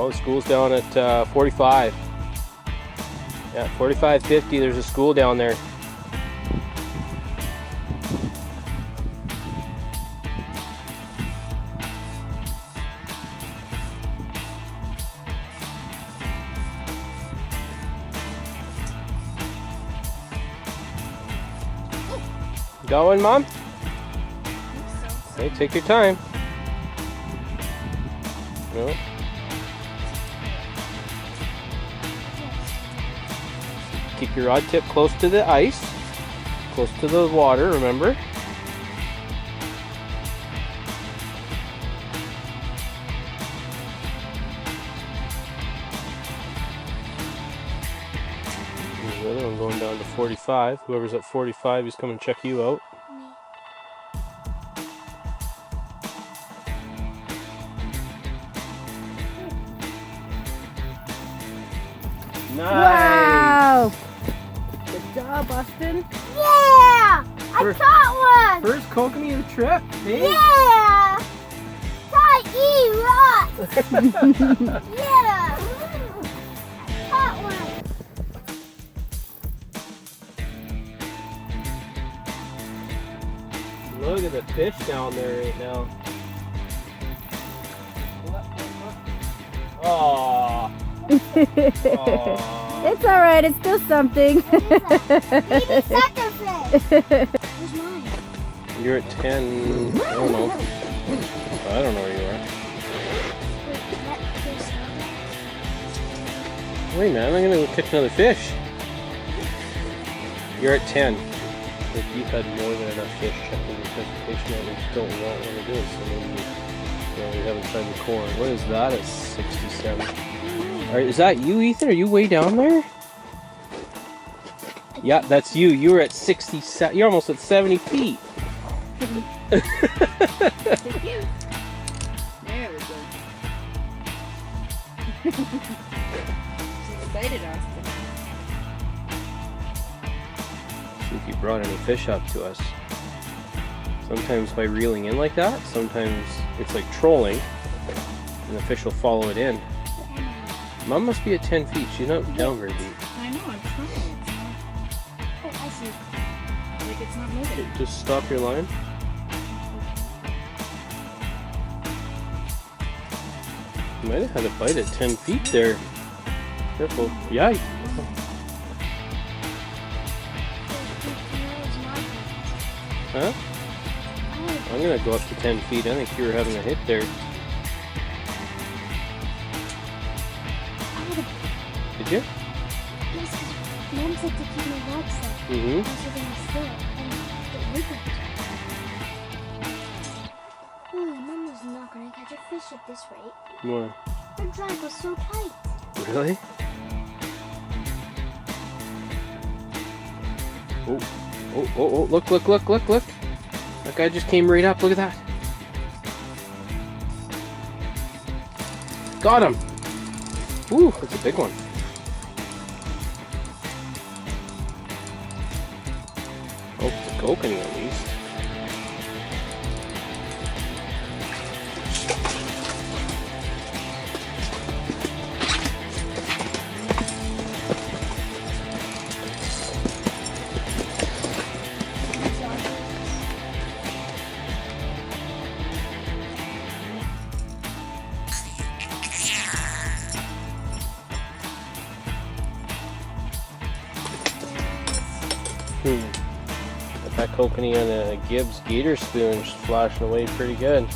Oh, the school's down at 45. Yeah, 45-50. There's a school down there. Got one, Mom? Hey, take your time. No. Keep your rod tip close to the ice, close to the water, remember? There's the other one going down to 45. Whoever's at 45 is coming to check you out. Nice! Wow! Good job, Austin. Yeah! I caught one! First kokanee of the trip, hey? Yeah! Tyee Lake! Yeah! Caught one! Look at the fish down there right now. Aww. It's alright, it's still something. Maybe second fish. Where's mine? You're at 10. I don't know. I don't know where you are. Wait, man, I'm gonna go catch another fish. You're at 10. If you've had more than enough fish, check in your presentation that we don't want when it is. So maybe we haven't tried the corn. What is that at 67? Alright, is that you, Ethan? Are you way down there? Yeah, that's you. You were at 67. You're almost at 70 feet. There we go. She's excited, Austin. See if you brought any fish up to us. Sometimes by reeling in like that, sometimes it's like trolling, and the fish will follow it in. Mom must be at 10 feet. She's not down very deep. I know, I'm trying. It's not... Oh, I see. Like it's not moving. Just stop your line. You might have had a bite at 10 feet there. Careful. Yeah. Huh? I'm gonna go up to 10 feet. I think you were having a hit there. Did you? Yes, because Mom said to keep my legs up. Mm-hmm. I was going to sit and get wiggled. Oh, Mom was not going to catch a fish at this rate. Why? Her drag was so tight. Really? Oh, oh, oh, oh, look, look, look, look, look. That guy just came right up. Look at that. Got him. Ooh, that's a big one. Oh, it's a kokanee at least. Got that kokanee on a Gibbs gator spoon just flashing away pretty good.